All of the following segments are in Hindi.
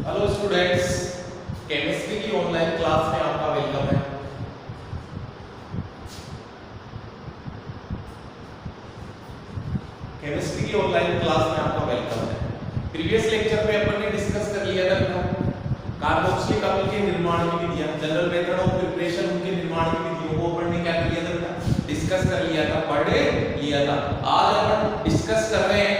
हेलो स्टूडेंट्स, केमिस्ट्री की ऑनलाइन क्लास में आपका वेलकम है। केमिस्ट्री की ऑनलाइन क्लास में आपका वेलकम है। प्रीवियस लेक्चर में अपन ने डिस्कस कर लिया था कार्बोक्सिलिक अम्ल के निर्माण की विधियां, जनरल मेथड ऑफ प्रिपरेशन, उनके निर्माण की विधियों को अपन ने क्या किया था, डिस्कस कर लिया था, पढ़ लिया था। आज अपन डिस्कस कर रहे हैं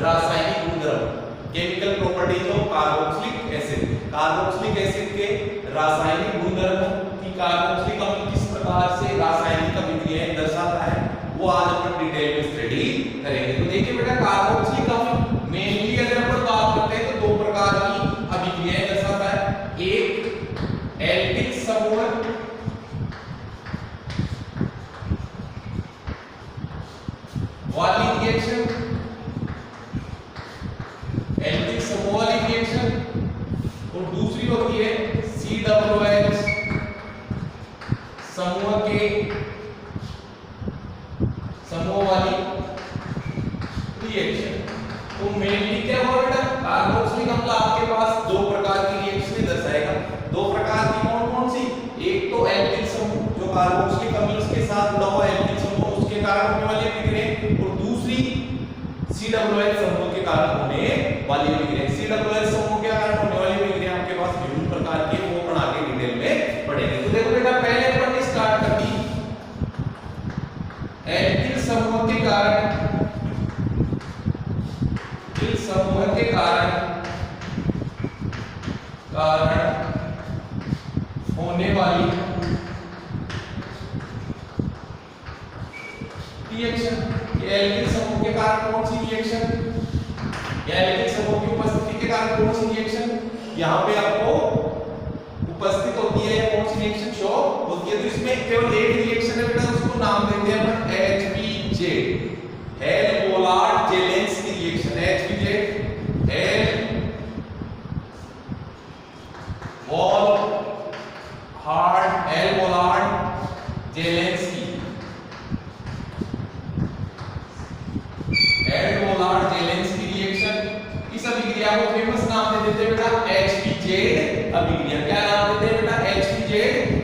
रासायनिक गुणधर्म, chemical properties of carboxylic acid. Carboxylic acid के रासायनिक गुणधर्म की कार्बोक्सिलिक अम्ल किस प्रकार से रासायनिक अभिक्रियाएं दर्शाता है, वो आज अपन डिटेल में स्टडी करेंगे। तो देखिए बेटा, कार्बोक्सिलिक अम्ल मेनली अगर अपन बात करते हैं तो दो प्रकार की अभिक्रियाएं दर्शाता है। एक एल्किल समूह वाली रिएक्शन, एल्किल समूह वाली रिएक्शन, और दूसरी होती है COOH समूह वाली रिएक्शन। तो मेनली क्या होगा बेटा, कार्बोक्सिलिक अम्ल आपके पास दो प्रकार की रिएक्शनें दर्शाएगा। दो प्रकार की कौन कौन सी? एक तो एल्किल समूह, जो कार्बोक्सिलिक अम्ल के साथ जुड़ा हुआ एल्किल समूह, उसके कारण होने वाली अभिक्रिया, और दूसरी COOH समूह के कारण होने वाली अभिक्रिया। COOH समूह के कारण होने वाली अभिक्रिया आपके पास विभिन्न प्रकार की, वो अपन आगे डिटेल में पढ़ेंगे। तो देखो बेटा, पहले अपन ने स्टार्ट कर दी एल्किल समूह के कारण, समूह के कारण होने वाली रिएक्शन। एल्किल समूह के कारण कौन सी रिएक्शन, एल्किल समूह की उपस्थिति के कारण कौन सी रिएक्शन यहाँ पे आपको उपस्थित होती है, कौन सी रिएक्शन शो होती है। तो इसमें केवल एक रिएक्शन है बेटा, उसको नाम देते हैं अपन HBJ, hello-Volhard Zelensky reaction. HBJ hello-Volhard Zelensky reaction. इस अभिक्रिया को फेमस नाम दे देते हैं बेटा HBJ अभिक्रिया। क्या नाम देते हैं बेटा? HBJ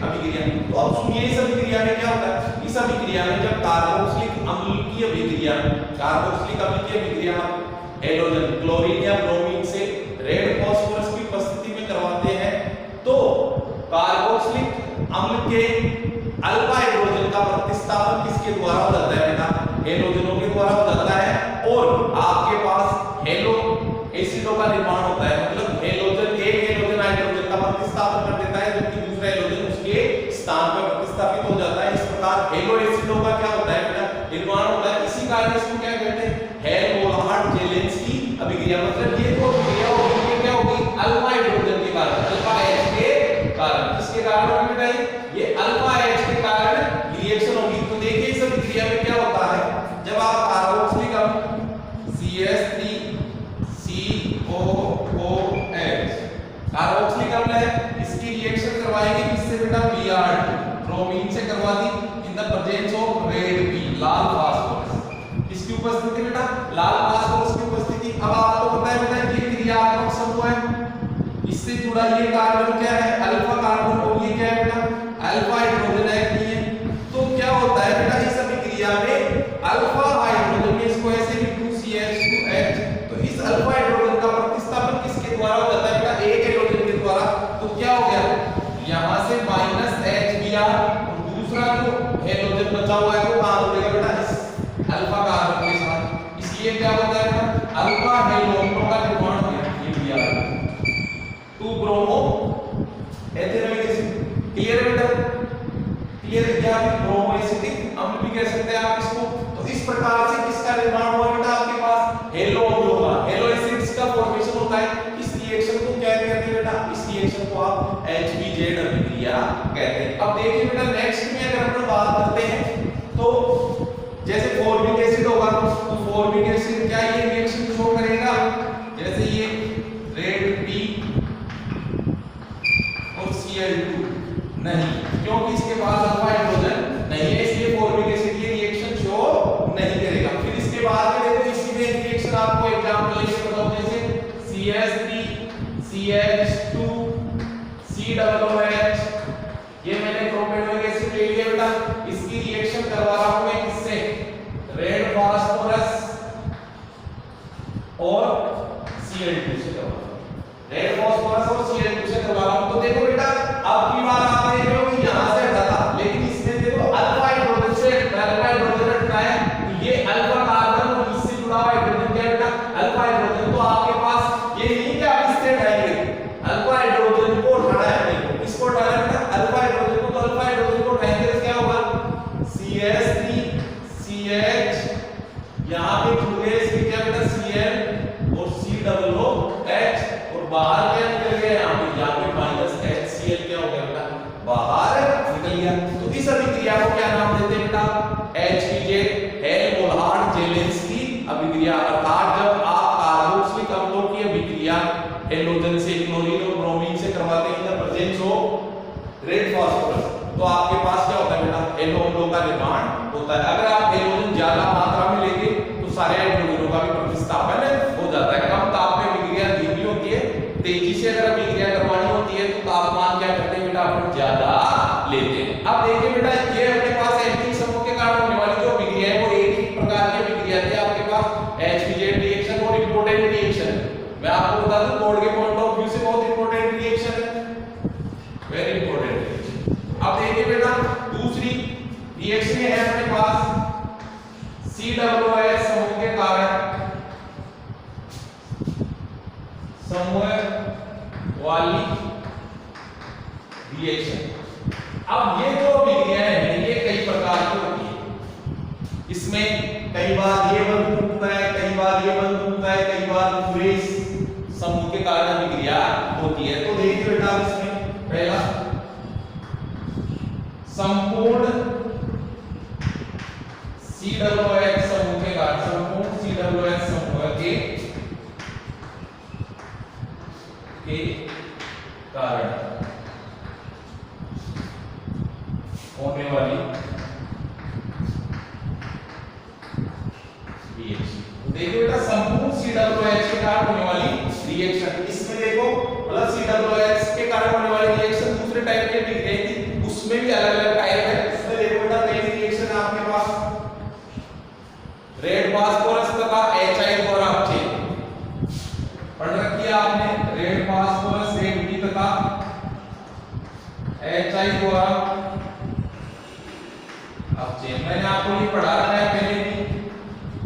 अभिक्रिया। तो अब सुनिए, इस अभिक्रिया में क्या होता है। इस अभिक्रिया में जब कार्बोक्सिलिक अम्ल की अभिक्रिया, कार्बोक्सिलिक अम्ल की अभिक्रिया हेलोजन, क्लोरीन या ब्रोमीन से रेड फास्फोरस की उपस्थिति में करवाते हैं, तो कार्बोक्सिलिक अम्ल के अल्फा हाइड्रोजन का प्रतिस्थापन किसके द्वारा हो जाता है बेटा? हेलोजनों के द्वारा हो जाता है, और आपके पास हेलो एसिडों का निर्माण होता है। मतलब हेलोजन, एक हेलोजन हाइड्रोजन का प्रतिस्थापन कर देता है, जबकि दूसरा हेलोजन उसके स्थान पर प्रतिस्थापित हो जाता है। इस प्रकार हेलो एसिडों का क्या होता है बेटा? निर्माण होता है। इसी कारण इसको क्या कहते हैं? हेल-बोलार्ड जेलेंस्की अभिक्रिया। मतलब ये तो अभिक्रिया होगी, ये क्या होगी? अल्फा हाइड्रोजन के कारण, अल्फा H के कारण। किसके कारण होगी बेटा? ये अल्फा H के कारण रिएक्शन होगी। तो देखिए, इस अभिक्रिया में क्या होता है, जब आप कार्बोक्सिलिक अम्ल CH3COOH कार्बोक्सिलिक अम्ल है, इसकी रिएक्शन करवाएंगे किससे बेटा? Br2, ब्रोमीन से करवा दी, in the presence of red P, लाल फास्फोरस। इसकी उपस्थिति बेटा, लाल फास्फोरस की उपस्थिति। अब आपको पता है बेटा, ये क्रियात्मक समूह है, इससे जुड़ा ये कार्बन क्या है? अल्फा कार्बन, और ये क्या है बेटा? अल्फा हाइड्रोजन है, नहीं है। तो क्या होता है बेटा, इस अभिक्रिया में अल्फा हाइड्रोजन में इसको ऐसे लिखूं CH2H, तो इस अल्फा हाइड्रोजन का प्रतिस्थापन किसके द्वारा हो जाता है बेटा? एक हाइड्रोजन के द्वारा। तो क्या हो गया, यहां से -HBr, और दूसरा जो हाइड्रोजन बचा हुआ है वो कहां जुड़ेगा बेटा? इस अल्फा कार्बन के साथ। इसलिए क्या होता है बेटा? अल्फा हाइड्रोजनों का निर्माण हो गया, ये Br2 bromo ethanoic acid. Clear है बेटा? क्लियर है क्या? ब्रोमो एसिटिक अम्ल भी कह सकते हैं आप इसको। तो इस प्रकार से किसका निर्माण हुआ बेटा? आपके पास हेलो अम्लों का, हेलो एसिड्स का फॉर्मेशन होता है। इस रिएक्शन को क्या कहते हैं बेटा? इस रिएक्शन को आप HBJ अभिक्रिया कहते हैं। अब देखिए बेटा, नेक्स्ट में अगर हम बात करते हैं, तो जैसे फॉर्मिक एसिड होगा, तो फॉर्मिक एसिड क्या ये रिएक्शन शो करेगा? जैसे ये रेड P और Cl2 नहीं, क्योंकि इसके पास अल्फा हाइड्रोजन नहीं है, इसलिए फॉर्मिक एसिड ये रिएक्शन शो नहीं करेगा। फिर इसके बाद में देखो, इसी में रिएक्शन आपको एग्जांपल लेके बताओ, जैसे CH3 CH2 COOH, ये मैंने प्रोपेनोइक एसिड ले लिया बेटा, इसकी रिएक्शन करवा रहा हूं मैं किससे, रेड फास्फोरस और Cl2 से करवा रहा हूं, रेड फास्फोरस और Cl2 से करवा रहा हूं। तो देखो बेटा अब की बार आप देख रहे हो कि यहां से हटा था, लेकिन इसमें देखो अल्फा हाइड्रोजन से अल्फा हाइड्रोजन हटाया, तो ये अल्फा कार्बन और इससे जुड़ा हुआ हाइड्रोजन क्या बेटा, अल्फा हाइड्रोजन। तो आपके पास ये नहीं कि आप इससे हटाएंगे, अल्फा हाइड्रोजन को हटाना है आपको, किसको हटाना है बेटा, अल्फा हाइड्रोजन को। तो अल्फा हाइड्रोजन को हटाएंगे तो क्या होगा, CH3 CH, यहां पे जुड़ गए इसके क्या बेटा Cl और COOH, और बाहर क्या निकल गया, यहाँ पे -HCl क्या हो गया बेटा, बाहर निकल गया। तो इस अभिक्रिया को क्या नाम देते हैं बेटा, HPJ, हेल्महोल्ट्ज-जेलेंस्की अभिक्रिया। अर्थात जब आप कार्बोक्सिलिक अम्लों की अभिक्रिया हेलोजन से क्लोरीन और ब्रोमीन से करवाते हैं इन the presence of red phosphorus, तो आपके पास क्या होता है बेटा, हेलो अम्लों का निर्माण होता है। अगर आप हेलोजन ज्यादा मात्रा में लेंगे तो सारे हाइड्रोजनों का भी प्रतिस्थापन हो जाता है। कम ताप पे अभिक्रिया धीमी होती है, तेजी से अगर अभिक्रिया करवानी होती है तो तापमान क्या करते हैं बेटा, अपन ज्यादा लेते हैं। अब देखिए बेटा ये अपने पास एल्किल समूह के कारण होने वाली जो अभिक्रिया है वो एक ही प्रकार की अभिक्रिया है आपके पास, HPZ रिएक्शन और इंपॉर्टेंट रिएक्शन। मैं आपको बता दूं कोड के पॉइंट ऑफ व्यू से बहुत इंपॉर्टेंट रिएक्शन है, वेरी इंपॉर्टेंट रिएक्शन। अब देखिए बेटा दूसरी रिएक्शन है अपने पास COOH समूह के कारण समूह वाली रिएक्शन। अब ये जो अभिक्रियाएं हैं ये कई प्रकार की होती है, इसमें कई बार ये बंध टूटता है, कई बार ये बंध टूटता है, कई बार पूरे समूह के कारण अभिक्रिया होती है। तो देखिए बेटा इसमें पहला संपूर्ण COOH समूह के कारण, संपूर्ण COOH समूह के कारण होने वाली रिएक्शन। देखिए बेटा संपूर्ण COOH के कारण होने वाली रिएक्शन, इसमें देखो प्लस COOH के कारण होने वाली रिएक्शन दूसरे टाइप की अभिक्रिया थी, उसमें भी अलग अलग टाइप है। इसमें देखो बेटा पहली रिएक्शन आपके पास रेड फास्फोरस तथा HI द्वारा अपचयन पढ़ रखी है आपने, रेड फास्फोरस रेड बी तथा HI द्वारा अपचयन। मैंने आपको ये पढ़ा रखा है पहले भी,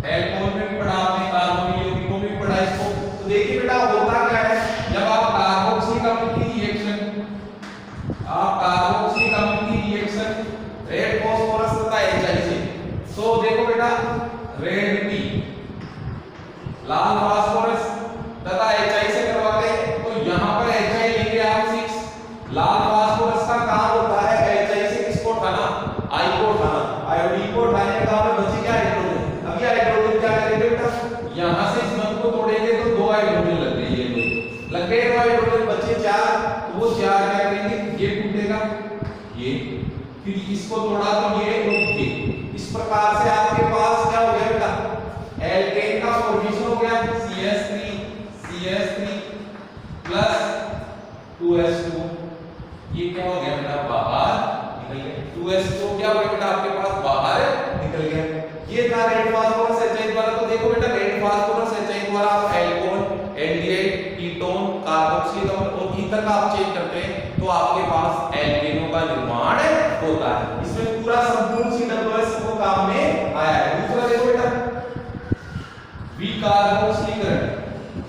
एल्कोहल में भी पढ़ा आपने, कार्बोनिल यौगिकों में भी पढ़ा इसको। तो देखिए बेटा होता क्या है, जब आप कार्बोक्सिलिक अम्ल की रिएक्शन, आप कार्बोक्सिलिक अम्ल की रिएक्शन रेड फास्फोरस तथा HI से, तो देखो बेटा रेड बी लाल फास्फोरस तथा HI से करवाते हैं, तो यहाँ पर HI लेंगे आप 6, लाल फास्फोरस का काम होता है HI से किसको उठाना, I को उठाना, आयोडीन को उठाने का काम है, बची क्या हाइड्रोजन। अब ये हाइड्रोजन क्या करेंगे बेटा, यहाँ से इस बंध को तोड़ेंगे तो 2 हाइड्रोजन लग गए, ये लग गए 2 हाइड्रोजन, बचे 4, तो वो 4 क्या करेंगे, ये टूटेगा, ये फिर इसको तोड़ा तो ये और ये, इस प्रकार से आपके पास क्या हो गया बेटा, एल्केन का फॉर्मेशन हो गया, CH3 प्लस 2S2, ये क्या हो गया बेटा, बाहर निकल गया, 2S2 क्या हो गया बेटा आपके पास, बाहर निकल गया। ये था रेड फास्फोरस HI द्वारा। तो देखो बेटा रेड फास्फोरस HI द्वारा आप एल्कोहल, एल्डिहाइड, कीटोन, कार्बोक्सिलिक अम्ल और ईथर का अपचयन करते हैं तो आपके पास एल्केनों का निर्माण होता है। इसमें पूरा संपूर्ण COOH को काम में आया है। दूसरा देखो बेटा विकार्बोक्सीकरण,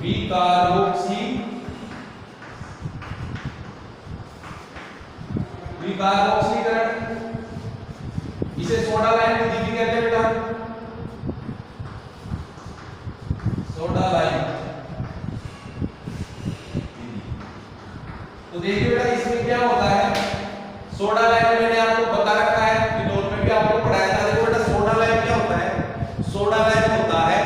विकार्बोक्सीकरण, इसे सोडा लाइम की दीदी कहते हैं बेटा, सोडा लाइम। तो देखिए बेटा इसमें क्या होता है, सोडा लाइम मैंने आपको बता रखा है, फिनोल में भी आपको पढ़ाया था। देखो बेटा सोडा लाइम क्या होता है, सोडा लाइम होता है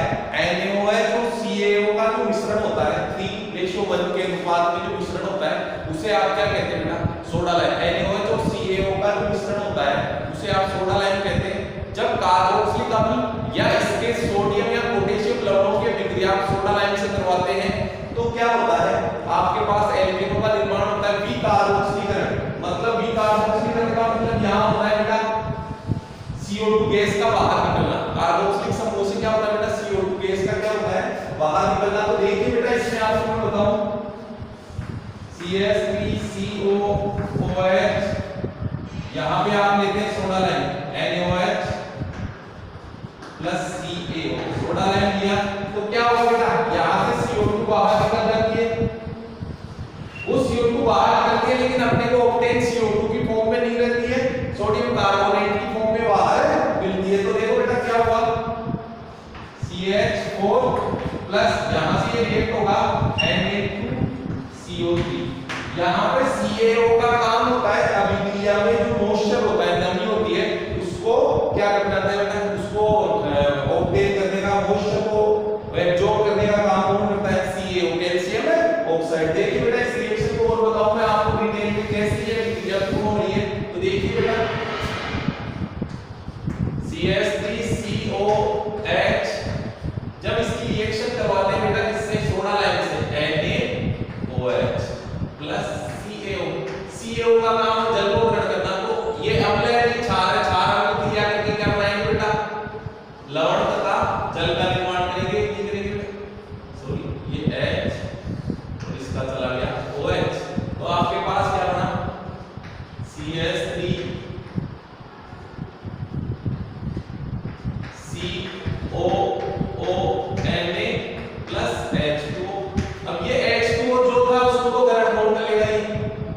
NaOH और CaO का जो मिश्रण होता है, 3:1 के अनुपात में जो मिश्रण होता है उसे आप क्या कहते हैं बेटा, सोडा लाइम। NaOH और CaO का जो मिश्रण होता है उसे आप सोडा लाइम कहते हैं। जब कार्बोक्सिलिक अम्ल या इसके सोडियम या पोटेशियम लवणों की अभिक्रिया आप सोडा लाइम से करवाते हैं तो क्या होता है, आपके पास गैस का बाहर निकलना, कार्बोक्सिलिक समूह से क्या होता है बेटा, CO2 गैस का क्या होता है, बाहर निकलना। तो देखिए बेटा इसमें आपको मैं बताऊं, CH3COOH, यहां पे आप लेते हैं soda line NaOH plus CaO, soda line लिया तो क्या होगा बेटा, यहां से CO2 बाहर निकल जाती है, वो CO2 बाहर निकलती है लेकिन अपने को ऑक्टेन CO2 की फॉर्म में नहीं रहती है, सोडियम कार्बोनेट की फॉर्म में बाहर मिलती है। तो देखो बेटा क्या हुआ, CH4 प्लस यहां से ये रिएक्ट होगा Na2CO3, यहां पे CaO का काम होता है अभिक्रिया में जो मॉइस्चर होता है, नमी होती है, उसको क्या करना है बेटा, उसको ऑक्टेन करने का, मॉइस्चर को एब्जॉर्ब करने का काम कौन करता है, CaO, कैल्शियम ऑक्साइड। देखिए बेटा इस रिएक्शन को और बताऊं मैं आपको डिटेल में कैसे ये क्रिया पूर्ण हो रही है। तो देखिए बेटा CH3COH जब इसकी रिएक्शन करवाते हैं बेटा किससे, सोडा लाइन से NaOH प्लस CaO का काम जल को ग्रहण करना। तो ये अम्ल क्षार है, क्षार को क्रिया करके क्या बनाएंगे बेटा, लवण तथा जल का निर्माण करेंगे, ये करेंगे, सॉरी ये H और इसका चला गया OH, तो आपके पास क्या बना, CH3COOH Na प्लस H2O। अब ये H2O जो था उसको तो करंट कौन कर लेगा, ये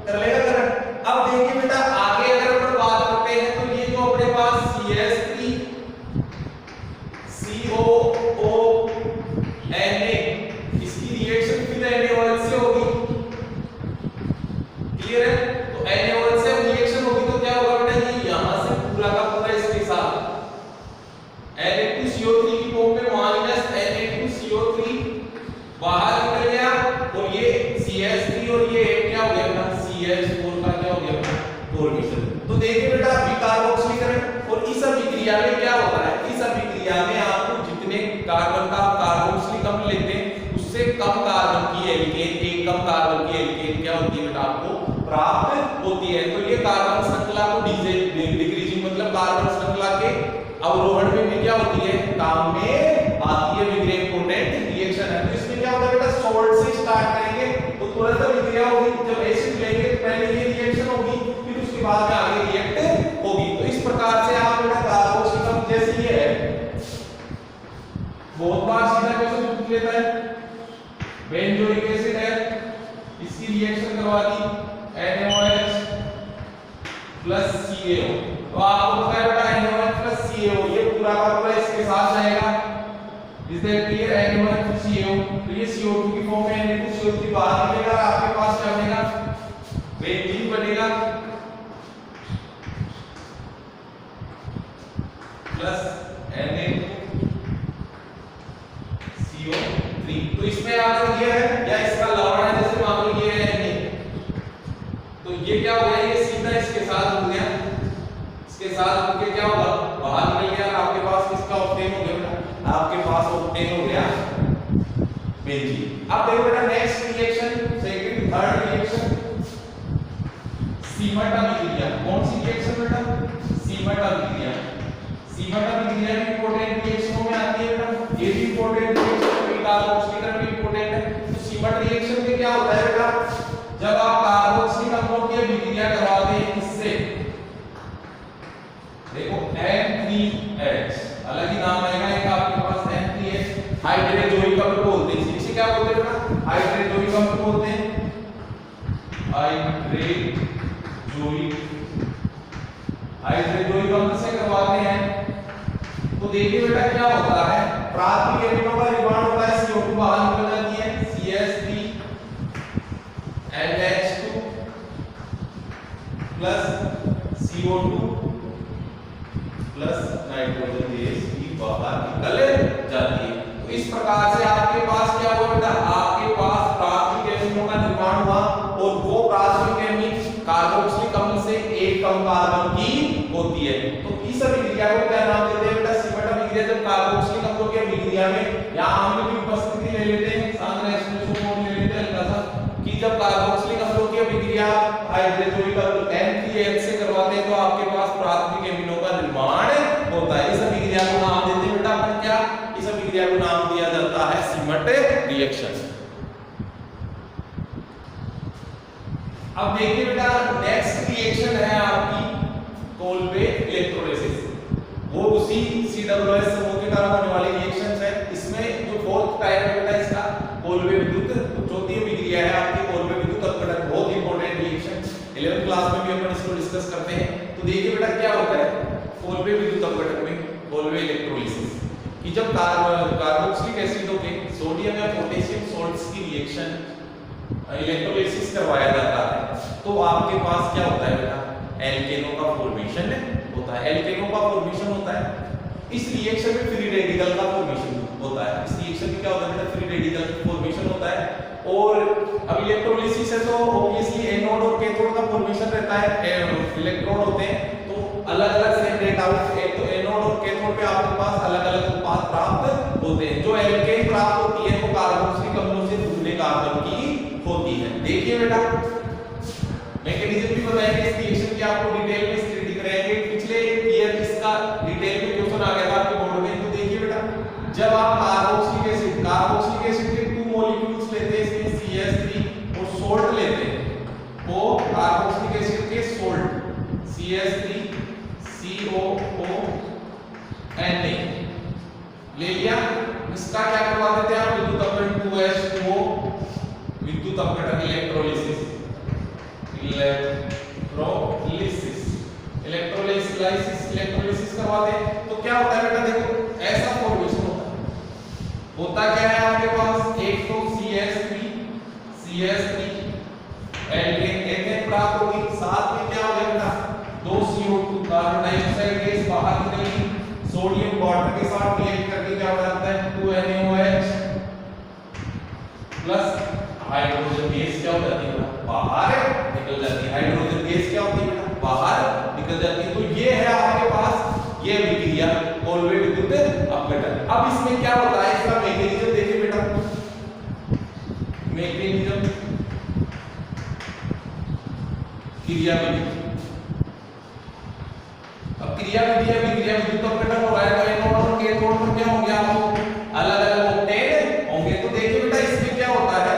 कर लेगा करंट। अब देखिए बेटा आगे अगर अपन बात करते हैं तो ये जो अपने पास CH3COONA, इसकी रिएक्शन फिर NaOH से होगी, क्लियर है। तो NaOH से रिएक्शन होगी तो क्या होगा बेटा, ये यहां से पूरा का पूरा इसके साथ Na2CO3 की फॉर्म में माइनस Na2CO3 बाहर निकल गया, और ये CH3 और ये क्या हो गया बेटा, CH4 का क्या हो गया, फॉर्मेशन। तो देखिए बेटा अभी कार्बोक्सिलीकरण, और इस अभिक्रिया में क्या होता है, इस अभिक्रिया में आपको जितने कार्बन का कार्बोक्सिलिक अम्ल लेते हैं उससे कम कार्बन की एल्केन, एक कम कार्बन की एल्केन क्या होती है बेटा, आपको प्राप्त होती है। तो ये कार्बन श्रृंखला को डिक्रीजिंग मतलब कार्बन श्रृंखला के अवरोहण में भी क्या होती है, काम में आती है, विग्रेव पोटेंट रिएक्शन है। तो इसमें क्या होता है बेटा, सॉल्ट से स्टार्ट करेंगे तो तुरंत अभिक्रिया होगी, जब एसिड लेंगे तो पहले ये रिएक्शन होगी, फिर उसके बाद में आगे रिएक्ट होगी। तो इस प्रकार से आप बेटा कार्बोक्सिलिक जैसे ये है, बहुत बार सीधा क्वेश्चन पूछ लेता है, बेंजोइक एसिड है, इसकी रिएक्शन करवा दी NaOH प्लस CaO, तो आपको पता है बेटा NaOH प्लस CaO ये पूरा का पूरा इसके साथ जाएगा, is that clear, NaOH plus CaO, तो ये CO2 की फॉर्म में Na2CO3 बाहर निकलेगा, आपके पास क्या बनेगा, बेंजीन बनेगा प्लस Na2CO3। तो इसमें अगर ये है या इसका लवण है, जैसे मान लो ये है Na, तो ये क्या हो गया, ये सीधा इसके साथ जुड़ गया, इसके साथ जुड़ के क्या होगा, बाहर निकल गया, आपके पास किसका ऑक्टेन हो गया, आपके पास ऑक्टेन हो गया बेंजीन। अब देखो बेटा next reaction, second third reaction, सीमट अभिक्रिया। कौन सी रिएक्शन बेटा, सीमट अभिक्रिया। सीमट अभिक्रिया भी इंपॉर्टेंट रिएक्शनों में आती है बेटा, ये भी इंपॉर्टेंट रिएक्शन है, कार्बोक्सिलीकरण भी इंपॉर्टेंट है। तो सीमट रिएक्शन में क्या होता है बेटा, जब आप कार्बोक्सिलिक अम्लों की अभिक्रिया करवाते हैं इससे, देखो N3H, अलग ही नाम आएगा एक आपके पास N3H, हाइड्रोजोइक अम्ल बोलते हैं, इसे क्या बोलते हैं बेटा, हाइड्रोजोइक अम्ल बोलते हैं, हाइड्रोजोइक अम्ल से करवाते हैं। तो देखिए बेटा क्या होता है, प्राथमिक एमिनो का निर्माण होता है, CO2 बाहर निकल जाती है, CH3 NH2 plus CO2 plus nitrogen gas की बाहर निकल जाती है। तो इस प्रकार से आपके पास क्या हुआ बेटा, आपके पास प्राथमिक एमिनो का निर्माण हुआ, और वो प्राथमिक एमिन कार्बोक्सिलिक अम्ल से एक कम कार्बन की होती है। तो इस अभिक्रिया को क्या नाम देते हैं बेटा, सीमट अभिक्रिया। जब कार्बोक्सिलिक अम्लों की अभिक्रिया में या अम्ल की उपस्थिति ले लेते हैं, सांद्र H2SO ले लेते हैं हल्का सा, कि जब कार्बोक्सिलिक अम्लों की अभिक्रिया हाइड्रोजोइक अम्ल N3H से करवाते हैं तो आपके पास प्राथमिक एमिनो का निर्माण होता है। इस प्रोडक्ट रिएक्शन। अब देखिए बेटा नेक्स्ट रिएक्शन है आपकी कोल्बे इलेक्ट्रोलिसिस। वो उसी COOH समूह के कारण होने वाली रिएक्शन है। इसमें जो फोर्थ टाइप है बेटा इसका कोल्बे विद्युत चौथी अभिक्रिया है आपकी कोल्बे विद्युत अपघटन। बहुत इंपॉर्टेंट रिएक्शन, 11th क्लास में भी अपन इसको डिस्कस करते हैं। तो देखिए बेटा क्या होता है कोल्बे विद्युत अपघटन में कोल्बे इलेक्ट्रोलिसिस कि जब कार्बोक्सिलिक एसिडों के सोडियम या पोटेशियम सॉल्ट्स की रिएक्शन इलेक्ट्रोलिसिस करवाया जाता है तो आपके पास क्या होता है बेटा एल्केनों का फॉर्मेशन होता है। एल्केनों का फॉर्मेशन होता है। इस रिएक्शन में फ्री रेडिकल का फॉर्मेशन होता है। इस रिएक्शन में क्या होता है बेटा फ्री रेडिकल का फॉर्मेशन होता है। और अब इलेक्ट्रोलिसिस है तो ऑब्वियसली एनोड और कैथोड का फॉर्मेशन रहता है। इलेक्ट्रोड होते हैं तो अलग-अलग सेपरेट आउट एक तो एनोड और कैथोड पे आपके पास अलग-अलग उत्पाद प्राप्त होते हैं। जो एल्केन प्राप्त होती है वो कार्बोक्सिलिक अम्लों से दूसरे कार्बन की होती है। देखिए बेटा मैकेनिज्म भी बताएंगे इस रिएक्शन की, आपको डिटेल में स्टडी कराएंगे। पिछले ईयर इसका डिटेल में क्वेश्चन आ गया था आपके बोर्ड में। तो देखिए बेटा जब आप कार्बोक्सिलिक एसिड के 2 मॉलिक्यूल्स लेते हैं इसमें CH3 और सोल्ट लेते हैं तो कार्बोक्सिलिक एसिड के सोल्ट CH3 COO Na ले लिया। इसका क्या करवा देते हैं आप विद्युत अपघटन 2H2O विद्युत अपघटन इलेक्ट्रोलिसिस करवाते हैं। तो क्या होता है बेटा देखो ऐसा फॉर्मेशन होता क्या है आपके पास एक तो CH3 एल्केन प्राप्त होगी, साथ में क्या हो गया बेटा 2 CO2 कार्बन डाइऑक्साइड गैस बाहर निकलेगी, सोडियम वाटर के साथ रिएक्ट करके क्या हो जाता है 2NaOH प्लस हाइड्रोजन गैस क्या हो जाती है बाहर निकल जाती है। हाइड्रोजन गैस क्या होती है बाहर निकल जाती है। तो ये है आपके पास ये अभिक्रिया कोल्बे विद्युत अपघटन। अब इसमें क्या होता है इसका मैकेनिज्म देखिए बेटा मैकेनिज्म क्रियाविधि। अब क्रियाविधि है विक्रिया विद्युत अपघटन हो रहा है तो एनोड और कैथोड में क्या होंगे आपको अलग-अलग ऑक्टेन होंगे। तो देखिए बेटा इसमें क्या होता है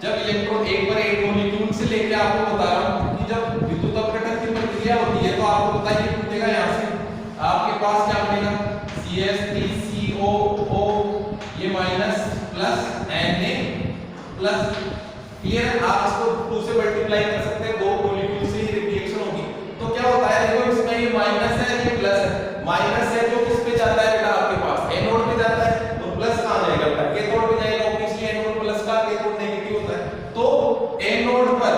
जब इलेक्ट्रॉन एक पर एक मॉलिक्यूल से लेके आपको बता रहा हूं कि जब विद्युत अपघटन की प्रक्रिया होती है तो आपको पता है ये टूटेगा यहां से आपके पास क्या बनेगा CH3COO ये minus plus Na plus clear. आप इसको 2 से मल्टीप्लाई कर सकते हैं, 2 मॉलिक्यूल से ही रिएक्शन होगी। तो क्या होता है देखो इसमें ये माइनस है ये प्लस है। माइनस है जो किस पे जाता है बेटा आपके पास एनोड पे जाता है तो प्लस कहां जाएगा बेटा कैथोड पे जाएगा। ऑब्वियसली एनोड प्लस का कैथोड नेगेटिव होता है। तो एनोड पर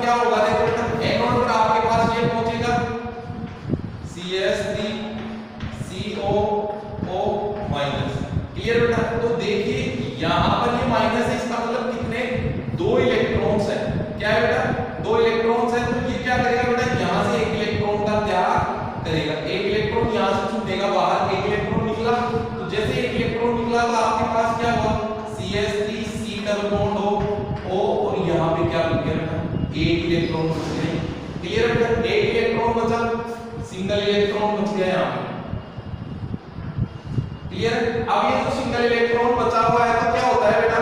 क्या होगा देखो बेटा एनोड पर आपके पास ये पहुंचेगा CH3COO माइनस। क्लियर बेटा। तो देखिए यहां पर ये माइनस है इसका मतलब कितने 2 इलेक्ट्रॉन्स है। क्या है बेटा 2 इलेक्ट्रॉन्स है। तो ये क्या करेगा बेटा यहां से एक इलेक्ट्रॉन का त्याग करेगा। एक इलेक्ट्रॉन यहां से छूटेगा बाहर, एक इलेक्ट्रॉन निकला तो जैसे एक इलेक्ट्रॉन निकला तो आपके पास क्या हुआ CH3 C double bond O और यहां पे क्या बच गया बेटा एक इलेक्ट्रॉन बच गया। क्लियर बेटा एक इलेक्ट्रॉन बचा सिंगल इलेक्ट्रॉन बच गया यहां पे। क्लियर। अब ये जो सिंगल इलेक्ट्रॉन बचा हुआ है तो क्या होता है बेटा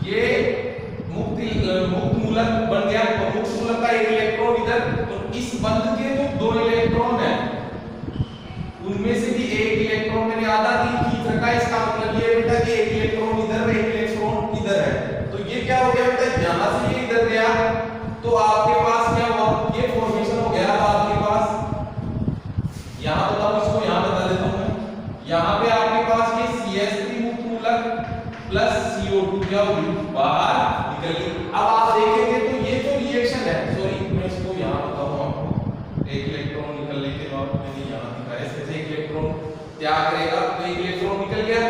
ये मुक्त मूलक बन गया। मुक्त मूलक का एक इलेक्ट्रॉन इधर तो इस बंध के जो 2 इलेक्ट्रॉन है उनमें से भी एक इलेक्ट्रॉन मैंने आधा खींच रखा है। इसका मतलब ये बेटा कि एक इलेक्ट्रॉन इधर एक इलेक्ट्रॉन इधर है। तो ये क्या हो गया बेटा यहां से ये इधर गया तो आपके पास क्या हुआ ये फॉर्मेशन हो गया। अब आपके पास यहां बताओ इसको यहां बता देता हूं मैं। यहां पे आपके पास ये CH3 मुक्त मूलक प्लस CO2 क्या होगी बाहर निकल गई। अब आप देखेंगे तो ये जो रिएक्शन है सॉरी मैं इसको यहां बताऊं आपको एक इलेक्ट्रॉन निकलने के बाद मैंने यहां दिखाया इससे एक इलेक्ट्रॉन त्याग करेगा तो एक इलेक्ट्रॉन निकल गया।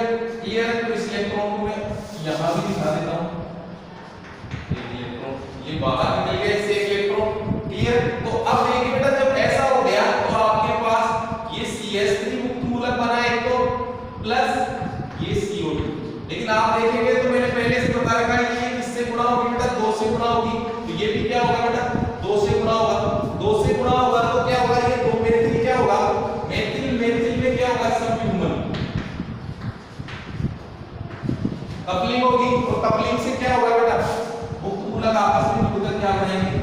क्लियर। तो इस इलेक्ट्रॉन को मैं यहां भी दिखा देता हूं एक इलेक्ट्रॉन ये बाहर निकल गया इससे एक इलेक्ट्रॉन। क्लियर। तो अब देखिए बेटा जब ऐसा हो गया तो आपके पास ये CH3 मुक्त मूलक बना एक तो प्लस ये CO2। लेकिन आप देखेंगे तो मैंने पहले से बता रखा है कि ये किससे गुणा होगी बेटा 2 से गुणा होगी। तो ये भी क्या होगा बेटा 2 से गुणा होगा। 2 से गुणा होगा तो क्या होगा ये 2 मेथिल क्या होगा मेथिल कपलिंग होगी और कपलिंग से क्या होगा बेटा, मुक्त मूलक आपस में जुड़कर क्या बनाएंगे,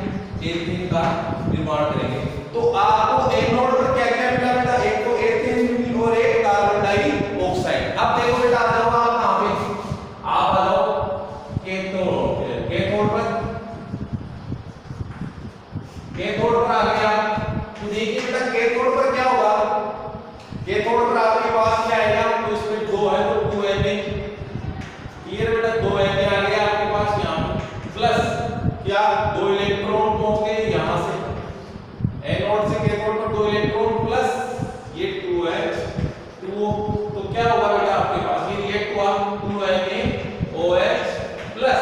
एथेन का निर्माण करेंगे। तो आपको एनोड पर क्या क्या मिला बेटा, एक तो एथेन मिली और एक कार्बन डाइऑक्साइड। अब देखो बेटा आ जाओ आप कहां पे, आप आ जाओ कैथोड, कैथोड पर, कैथोड पर आ गया। तो देखिए बेटा कैथोड पर क्या होगा, कैथोड पर आपके पास क्या आएगा, तो इसमें 2 है तो 2 Na, ये बेटा 2 Na आ गया आपके पास यहां, प्लस क्या 2 इलेक्ट्रॉन तो होंगे यहां से एनोड से कैथोड पर 2 इलेक्ट्रॉन प्लस ये 2H2O, तो क्या होगा बेटा आपके पास ये रिएक्ट हुआ 2NaOH प्लस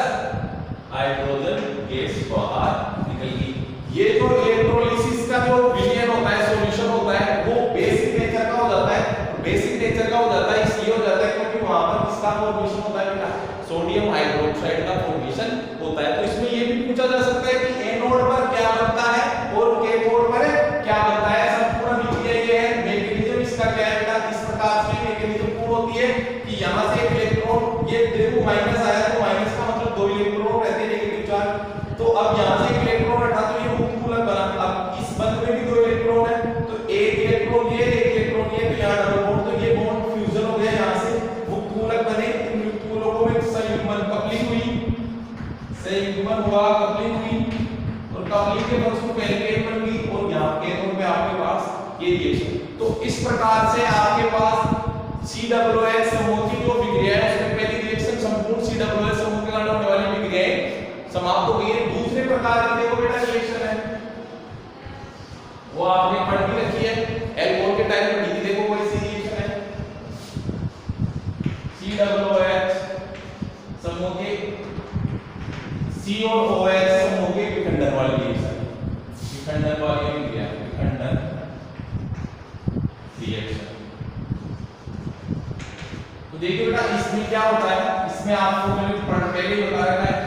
हाइड्रोजन गैस बाहर निकल गई। ये जो इलेक्ट्रोलिसिस का जो विलयन होता है, सॉल्यूशन होता है, वो बेसिक नेचर का हो जाता है। बेसिक नेचर का हो जाता है इसलिए हो जाता है क्योंकि वहां पर किसका फॉर्मेशन होता है बेटा, सोडियम हाइड्रोक्साइड का फॉर्मेशन होता है। तो इसमें ये भी पूछा जा सकता है कि एनोड पर क्या बनता है और कैथोड पर क्या बनता है। संपूर्ण विक्रिया ये है, मैकेनिज्म इसका क्या है बेटा, इस प्रकार से मैकेनिज्म पूर्ण होती है कि यहां से एक इलेक्ट्रॉन, ये देखो माइनस आया तो माइनस का मतलब 2 इलेक्ट्रॉन रहते हैं नेगेटिव चार्ज, तो अब यहां से एक इलेक्ट्रॉन हटा तो ये मुक्त मूलक बना। अब इस बंध में भी 2 इलेक्ट्रॉन है तो एक इलेक्ट्रॉन ये, एक इलेक्ट्रॉन ये, तो यहां डबल बॉन्ड, तो ये बॉन्ड फ्यूजन हो गया, यहां से मुक्त मूलक बने। इन मुक्त मूलकों में संयुग्मन कपलिंग हुई, संयुग्मन हुआ, कपलिंग हुई और कपलिंग के फलस्वरूप एल्केन बन गई और यहां कैथोड पे आपके पास ये रिएक्शन। तो इस प्रकार से आपके पास COOH समूह की जो विक्रिया है उसमें पहली रिएक्शन संपूर्ण COOH समूह के कारण होने वाली विक्रियाएं समाप्त हो गई है। दूसरे प्रकार की देखो बेटा रिएक्शन है, वो आपने पढ़ के रखी है, एल्कोहल के टाइम में पढ़ी थी, देखो वैसी रिएक्शन है। COOH समूह के C और OH समूह के विखंडन वाली रिएक्शन, विखंडन वाली विक्रिया, विखंडन रिएक्शन। तो देखिए बेटा इसमें क्या होता है, इसमें आपको मैंने पहले ही बता रखा है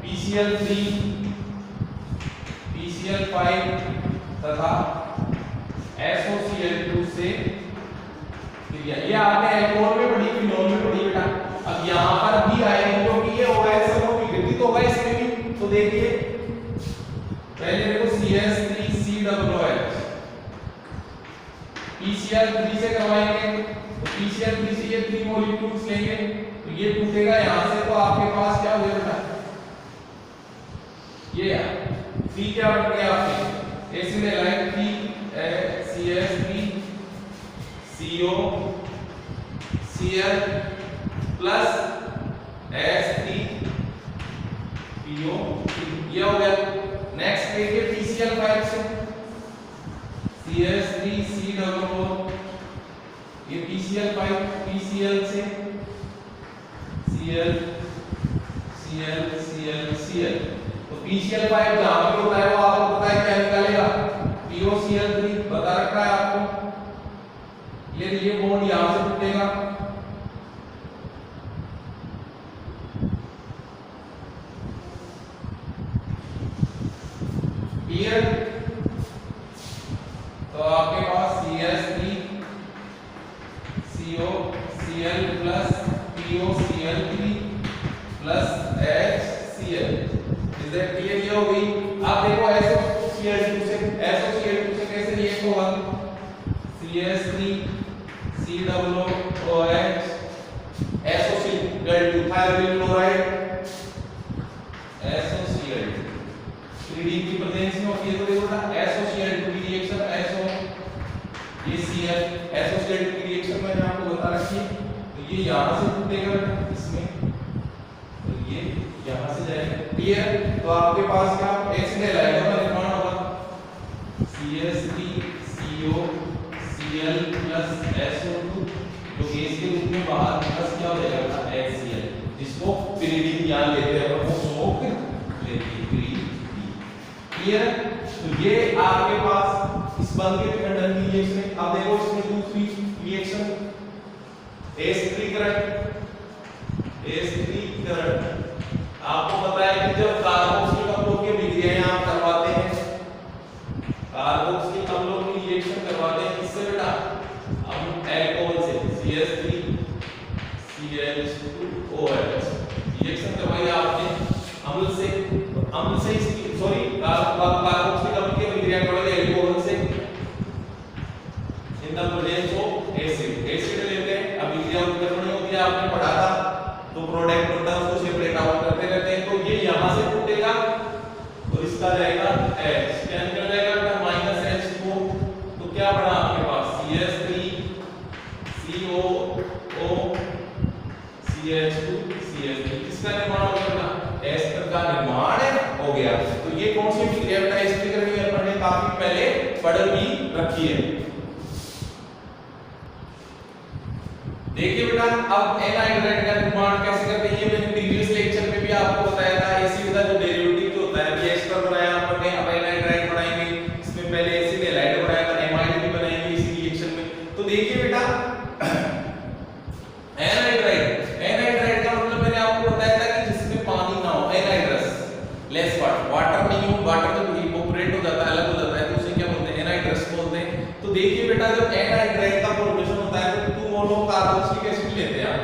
PCl3 PCl5 तथा SOCl2 से क्रिया, ये आपने एल्कोहल में पढ़ी, फिनोल में पढ़ी बेटा। अब यहां पर भी आएगी क्योंकि ये OH समूह विघटित होगा इसमें भी। तो देखिए पहले देखो CH3COOH, PCl3 से करवाएंगे तो PCl3 से ये 3 मॉलिक्यूल्स लेंगे तो ये टूटेगा यहां से, तो आपके पास क्या हो जाएगा, ये C क्या बन गया आपके, acid halide CH3 CO Cl plus H3PO, ये हो गया। नेक्स्ट देखिए PCl5 से CH3COO, ये PCl5 PCl से Cl Cl Cl Cl, तो PCl5 जहां भी होता है वो आपको पता है क्या निकालेगा, POCl3 बता रखा है आपको। ये बॉन्ड यहां से टूटेगा, क्लियर। तो आपके पास CH3 CO Cl plus POCl3 plus HCl, is that clear? ये हो गई। अब देखो SOCl2 से कैसे रिएक्ट होगा, CH3 COOH SOCl2 thyroid chloride SOCl2 3D की प्रेजेंस में होती है। तो देखो ना SOCl2 की रिएक्शन ये Cl SOCl2 की रिएक्शन मैंने आपको बता रखी है। तो ये यहां से टूटेगा इसमें, तो ये यहां से जाएगा, क्लियर। तो आपके पास क्या एसिड हैलाइड का निर्माण होगा, CH3CO Cl प्लस SO2 जो गैस के रूप में बाहर प्लस क्या हो जाएगा HCl, जिसको पिरिडीन यहां लेते हैं और वो शोक लेती है, क्लियर। तो ये आपके पास इस बंध के विखंडन की रिएक्शन। अब देखो इसमें दूसरी रिएक्शन एस्त्रीकरण। आपको पता है कि जब कार्बोक्सिलिक अम्लों की विक्रियाएं आप करवाते हैं, कार्बोक्सिलिक अम्लों की रिएक्शन करवाते हैं किससे बेटा, हम अल्कोहल से CH3 CH2OH रिएक्शन करवाई आपने अम्ल से इसकी सॉरी कार्बोक्सिलिक अम्ल की अभिक्रिया करवाई एल्कोहल से इन द प्रेजेंस ऑफ एसिड लेते हैं अभिक्रिया उत्क्रमण होती है आपने पढ़ा था तो प्रोडक्ट होता है उसको सेपरेट आउट करते रहते हैं तो ये यहां से टूटेगा और इसका जाएगा H क्या निकल जाएगा माइनस H2 तो क्या बना आपके पास CH3COO CH2 CH3 किसका निर्माण हो गया एस्टर का निर्माण हो गया तो ये कौन सी अभिक्रिया बेटा इसकी करनी है अपने काफी पहले पढ़ भी रखी है। देखिए बेटा अब एनहाइड्राइड का निर्माण कैसे करते हैं ये मैंने प्रीवियस लेक्चर में भी आपको बताया था एसिड का जो डेरिवेटिव जो होता है अभी एस्टर बनाया आपने अब एनहाइड्राइड बनाएंगे इसमें पहले एसिड हैलाइड बनाया था एमाइड भी बनाएंगे इसी रिएक्शन में तो देखिए बेटा एनहाइड्राइड का मतलब मैंने आपको बताया था कि जिसमें पानी ना हो एनहाइड्रस लेस वाटर नहीं हो वाटर जब इवोपोरेट हो जाता है अलग हो जाता है तो उसे क्या बोलते हैं एनहाइड्रस बोलते हैं तो देखिए बेटा जब एनहाइड्राइड का फॉर्मेशन होता है तो टू मोनो कार्बोक्सिलिक एसिड लेते हैं आप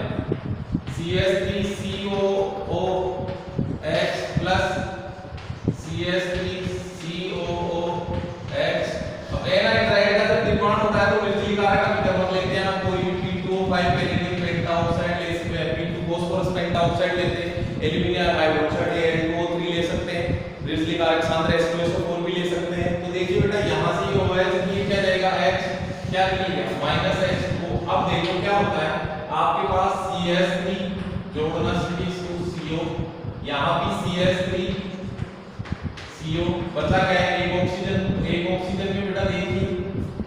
CH3COOH प्लस CH3COOH अब एनहाइड्राइड का जब निर्माण होता है तो निर्जलीय कारक अभिकर्मक लेते हैं आप कोई भी P2O5 पेरिनियम पेंटाऑक्साइड ले सकते हैं P2 फास्फोरस पेंटाऑक्साइड लेते हैं एल्यूमिनियम हाइड्रोक्साइड या N2O3 ले सकते हैं निर्जलीय कारक सांद्र H2SO4 भी ले सकते हैं तो देखिए बेटा यहां से ये OH ये क्या जाएगा H क्या निकलेगा माइनस H2 अब देखो क्या होता है आपके पास CH3 जोड़ना CO यहां भी CH3 CO बचा गया एक ऑक्सीजन में बेटा देखिए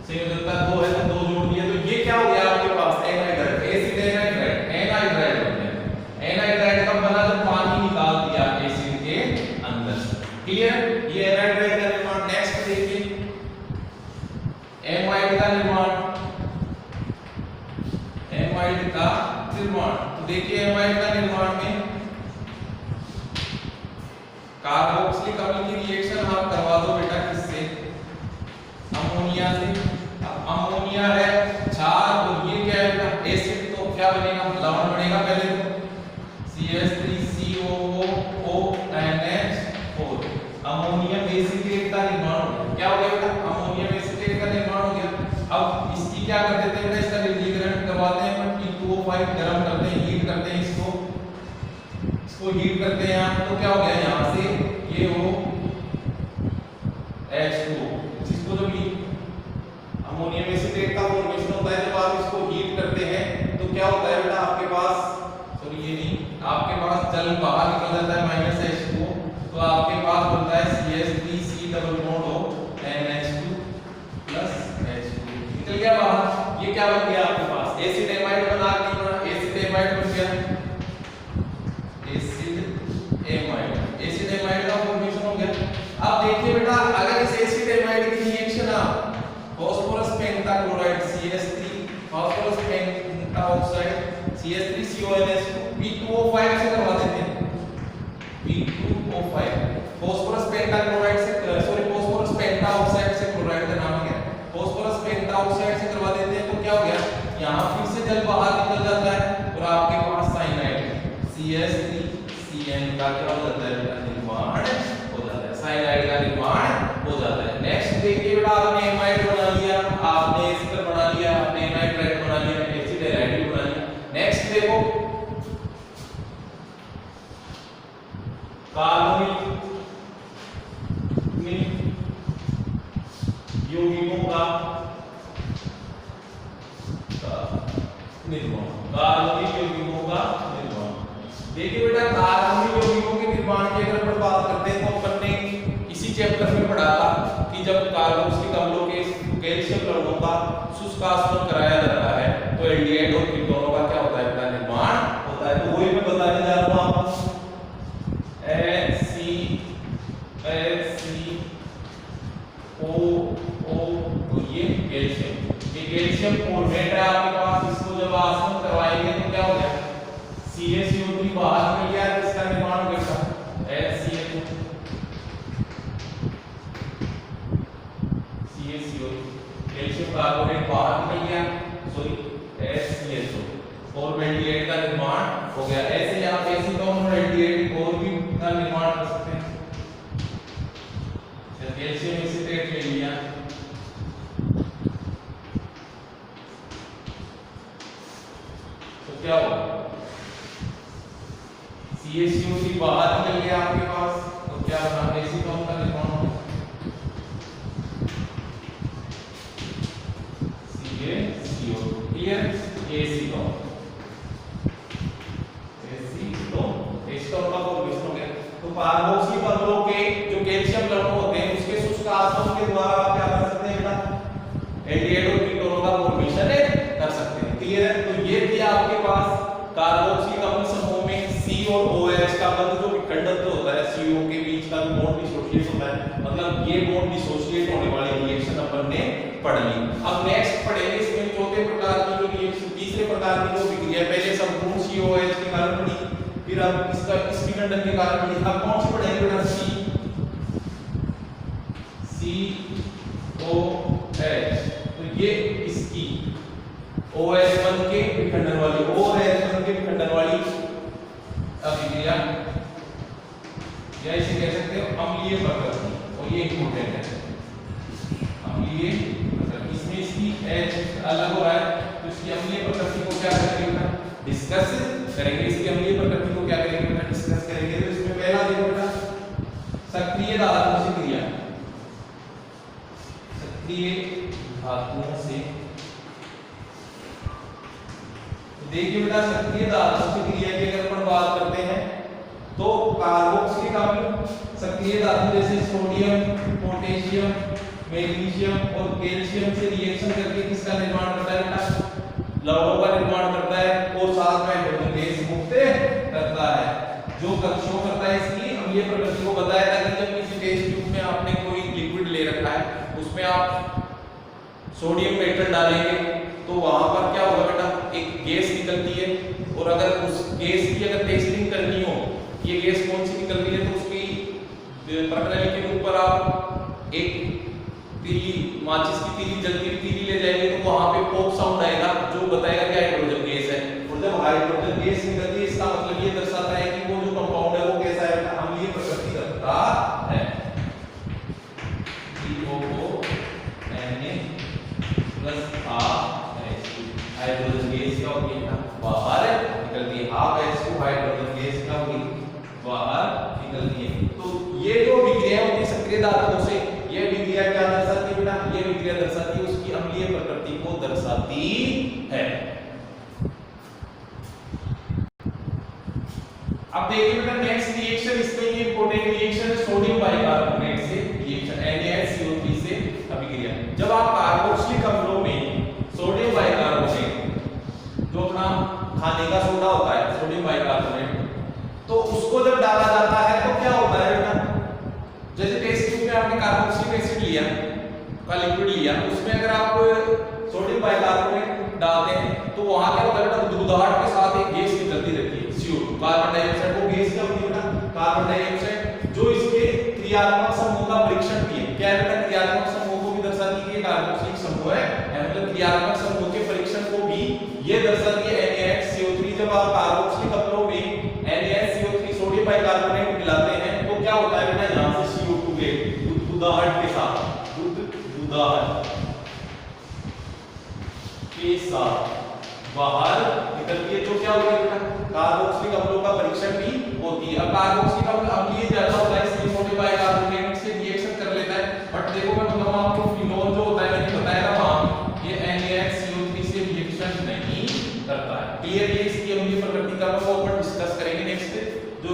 संयोजकता 2 है तो 2 जोड़ दिया तो ये क्या हो गया आपके पास एनहाइड्राइड एसिड एनहाइड्राइड हो गया एनहाइड्राइड कब बना जब पानी निकाल दिया एसिड के अंदर क्लियर ये एनहाइड्राइड का निर्माण नेक्स्ट देखिए एमाइड का निर्माण तो देखिए एमाइड का निर्माण में कार्बोक्सिलिक अम्ल की रिएक्शन आप करवा दो बेटा किससे अमोनिया से अब अमोनिया है क्षार और ये क्या है बेटा एसिड तो क्या बनेगा लवण बनेगा पहले तो CH3COONH4 अमोनियम एसिटेट का निर्माण हो गया क्या हो गया बेटा अमोनियम एसिटेट का निर्माण हो गया अब इसकी क्या कर देते हैं बेटा इसका निर्जलीकरण करवाते हैं P2O5 गरम करते हैं हीट करते हैं इसको हीट करते हैं आप तो क्या हो गया यहां से ये हो H2O जिसको जब अमोनियम एसिटेट का फॉर्मेशन होता है जब आप इसको हीट करते हैं तो क्या होता है बेटा आपके पास सॉरी ये नहीं आपके पास जल बाहर निकल जाता है माइनस H2O तो आपके पास बनता है CH3C डबल बॉन्ड हो NH2 प्लस H2 निकल गया बाहर ये क्या बन गया आपके पास एसिड एमाइड बना एसिड एमाइड बन गया एसिड एमाइड का फॉर्मेशन हो गया अब देखिए बेटा अगर इस एसिड एमाइड की रिएक्शन आप phosphorus pentachloride CH3 phosphorus pentoxide CH3CONH2 P2O5 से करवा देते हैं P2O5 फास्फोरस पेंटाक्लोराइड से सॉरी फास्फोरस पेंटाऑक्साइड से क्लोराइड का नाम क्या है फास्फोरस पेंटाऑक्साइड से करवा देते हैं तो क्या हो गया यहां फिर से जल बाहर निकल जाता है और आपके पास साइनाइड CH3CN का क्या हो जाता है निर्माण हो जाता है साइनाइड का निर्माण हो जाता है नेक्स्ट देखिए बेटा आपने एमाइड बना लिया आपने एस्टर बना लिया आपने एनहाइड्राइड बना लिया एसिड हैलाइड बना लिया नेक्स्ट देखो कार्बोनिल यौगिकों का निर्माण कार्बोनिल यौगिकों का निर्माण देखिए बेटा कार्बोनिल यौगिकों के निर्माण की अगर हम बात करते हैं तो अपन ने इसी चैप्टर में पढ़ा था कि जब कार्बोक्सिलिक अम्लों के कैल्शियम लवणों का शुष्कास्पन कराया जाता है तो एल्डिहाइड और कीटोनों का क्या होता है बेटा निर्माण होता है तो वही मैं बताने जा रहा हूं आपको HClCO तो ये कैल्शियम फॉर्मेट है आपके पास इसको जब आसवन करवाएंगे तो क्या हो गया CaCO3 बाहर निकल गया इसका निर्माण हो गया CaCO3 कैल्शियम कार्बोनेट बाहर निकल गया सॉरी HClCO और वेंटिलेट का निर्माण हो गया। ऐसे ही आप एसीटोन और एल्डिहाइड और भी का निर्माण कर सकते हैं। कैल्शियम एसीटेट ले लिया, तो क्या होगा, CaCO3 बाहर निकल गया आपके पास, तो क्या बना, एसीटोन का निर्माण होगा, CaCO2, क्लियर, एसीटोन, एसीटोन का फॉर्मेशन हो गया। तो कार्बोक्सिल अम्लों के जो कैल्शियम लवण होते हैं उसके शुष्क आसवन के द्वारा आप क्या कर सकते हैं बेटा, एल्डिहाइड और कीटोनों का फॉर्मेशन कर सकते हैं, क्लियर है। तो ये भी आपके पास कार्बोक्सिल अम्ल समूह में C और OH का बंध जो विखंडन होता है, CO के बीच का बॉन्ड डिसोसिएट होता है, मतलब ये बॉन्ड डिसोसिएट होने वाली रिएक्शन अपन ने पढ़ ली। अब नेक्स्ट पढ़ेंगे इसमें चौथे प्रकार की जो रिएक्शन, तीसरे प्रकार की जो विक्रिया, पहले संपूर्ण COH के कारण पढ़ी, फिर अब इसका इस विखंडन के कारण पढ़ी, अब कौन सी पढ़ेंगे बेटा, COH, तो ये इसकी OH बन के विखंडन वाली, OH बन के विखंडन वाली अभिक्रिया, या इसे कह सकते हो अम्लीय प्रकृति, और ये इंपॉर्टेंट है, अम्लीय प्रकृति, इसमें इसकी H अलग हो रहा है, तो इसकी अम्लीय प्रकृति को क्या करेंगे, डिस्कस करेंगे, इसकी अम्लीय प्रकृति को क्या करेंगे, डिस्कस करेंगे। तो इसमें पहला देखो बेटा, सक्रिय धातुओं से क्रिया, सक्रिय धातुओं से, देखिए बेटा सक्रिय धातुओं से क्रिया की अगर अपन बात करते हैं तो कार्बोक्सिलिक अम्ल सक्रिय धातु जैसे सोडियम, पोटेशियम, मैग्नीशियम और कैल्शियम से रिएक्शन करके किसका निर्माण करता है बेटा, लवणों का निर्माण करता है और साथ में हाइड्रोजन गैस मुक्त करता है। जो शो करता है इसकी अम्लीय प्रकृति को बताया था कि जब किसी टेस्ट ट्यूब में आपने कोई लिक्विड ले रखा है उसमें आप सोडियम मेटल डालेंगे तो वहां पर क्या होगा बेटा, एक गैस निकलती है, और अगर उस गैस की अगर टेस्टिंग करनी हो ये गैस कौन सी निकल रही है तो उसकी प्रणाली के ऊपर आप एक तीली, माचिस की तीली, जलती हुई तीली ले जाएंगे तो वहां पे पॉप साउंड आएगा जो बताएगा कि हाइड्रोजन गैस है, और जब हाइड्रोजन गैस निकलती है इसका मतलब ये दर्शाता है कि वो जो कंपाउंड है वो कैसा है, अम्लीय प्रकृति रखता है। हाइड्रोजन गैस क्या होगी, बाहर निकलती है, हाफ H2 हाइड्रोजन गैस क्या होगी, बाहर निकलती है। तो ये जो विक्रिया होती है सक्रिय धातुओं से, ये विक्रिया क्या दर्शाती है बेटा, ये विक्रिया दर्शाती है उसकी अम्लीय प्रकृति को दर्शाती है। अब देखिए बेटा नेक्स्ट रिएक्शन, इसमें ये इंपॉर्टेंट रिएक्शन है सोडियम बाइकार्बोनेट से रिएक्शन, NaCO3 से अभिक्रिया। जब आप कार्बोक्सिलिक अम्लों में सोडियम बाइकार्बोनेट जो अपना खाने का सोडा होता है सोडियम बाइकार्बोनेट, तो उसको जब डाला जाता है तो क्या होता है बेटा, जैसे टेस्ट ट्यूब में आपने कार्बोक्सिलिक एसिड लिया का लिक्विड लिया, उसमें अगर आप सोडियम बाइकार्बोनेट डालते हैं तो वहां क्या होता है बेटा, दूधाट के साथ एक गैस निकलती रहती है CO2, कार्बन डाइऑक्साइड। वो गैस क्या होती है बेटा, कार्बन डाइऑक्साइड, जो इसके क्रियात्मक समूह का परीक्षण किए, क्या है बेटा, क्रियात्मक समूह को भी दर्शाती है, कार्बोक्सिलिक समूह है, मतलब क्रियात्मक समूह के परीक्षण को भी ये दर्शाती है NaCO3। जब आप कार्बोक्सिलिक अम्लों में NaCO3 सोडियम बाइकार्बोनेट मिलाते हैं तो क्या होता है बेटा, यहां से CO2 गैस दूधाहट के साथ, दूधाहट के साथ बाहर निकलती है, जो क्या होता है बेटा, कार्बोक्सिलिक अम्लों का परीक्षण भी होती है। अब कार्बोक्सिलिक अम्ल अम्लीय ज्यादा होता है इसलिए सोडियम बाइकार्बोनेट से रिएक्शन कर लेता है, बट देखो मैं बताऊं आपको फिनोल जो होता है मैंने बताया था वहां, ये NaCO3 से रिएक्शन नहीं करता है, क्लियर। ये इसकी अम्लीय प्रकृति का हम ऊपर डिस्कस करेंगे नेक्स्ट, जो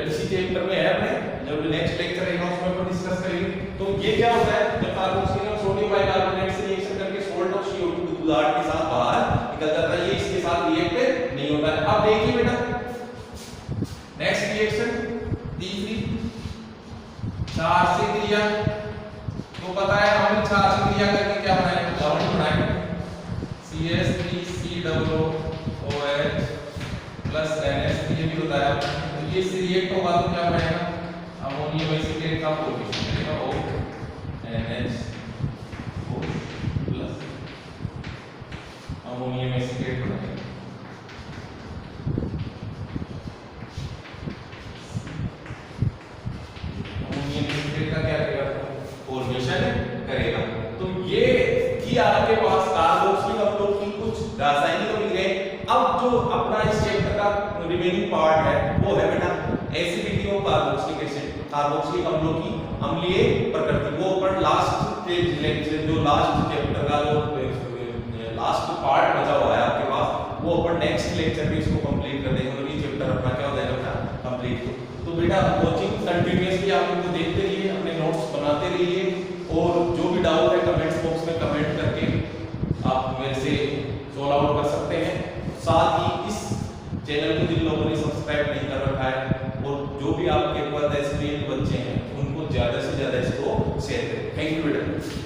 इसी चैप्टर में है अपने, जब नेक्स्ट लेक्चर रहेगा उसमें अपन डिस्कस करेंगे। तो ये क्या होता है, जब कार्बोक्सिलिक सोडियम बाइकार्बोनेट से रिएक्शन करके सोल्ट और CO2 दूधाट के साथ बाहर निकल जाता है, ये इसके साथ रिएक्ट नहीं होता है। अब देखिए बेटा नेक्स्ट रिएक्शन तीसरी, क्षार से क्रिया, तो पता है हमने क्षार से क्रिया करके क्या बनाया, लवण बनाए, CH3COOH प्लस NH3 भी बताया, तो ये से रिएक्ट होगा तो क्या बनेगा, अमोनियम एसीटेट का कोएफिशिएंट बनेगा ONH प्लस अमोनियम एसीटेट बनेगा। अपना इस चैप्टर का रिमेनिंग पार्ट है वो है बेटा acidity of carboxylic acid, carboxylic अम्लों की अम्लीय प्रकृति। वो अपन लास्ट लेक्चर जो लास्ट चैप्टर का जो लास्ट पार्ट बचा हुआ है आपके पास वो अपन नेक्स्ट लेक्चर में इसको कंप्लीट कर देंगे। और ये चैप्टर अपना क्या हो जाएगा बेटा कंप्लीट। तो बेटा कोचिंग कंटिन्यूअसली आप इनको देखते रहिए, अपने नोट्स बनाते रहिए और जो भी डाउट है कमेंट्स बॉक्स में कमेंट करके आप मेरे से सॉल्व आउट कर सकते हैं। साथ ही इस चैनल को जिन लोगों ने सब्सक्राइब नहीं कर रखा है और जो भी आपके पास एक्सपीरियंस बच्चे हैं उनको ज्यादा से ज्यादा इसको शेयर करें। थैंक यू बेटा।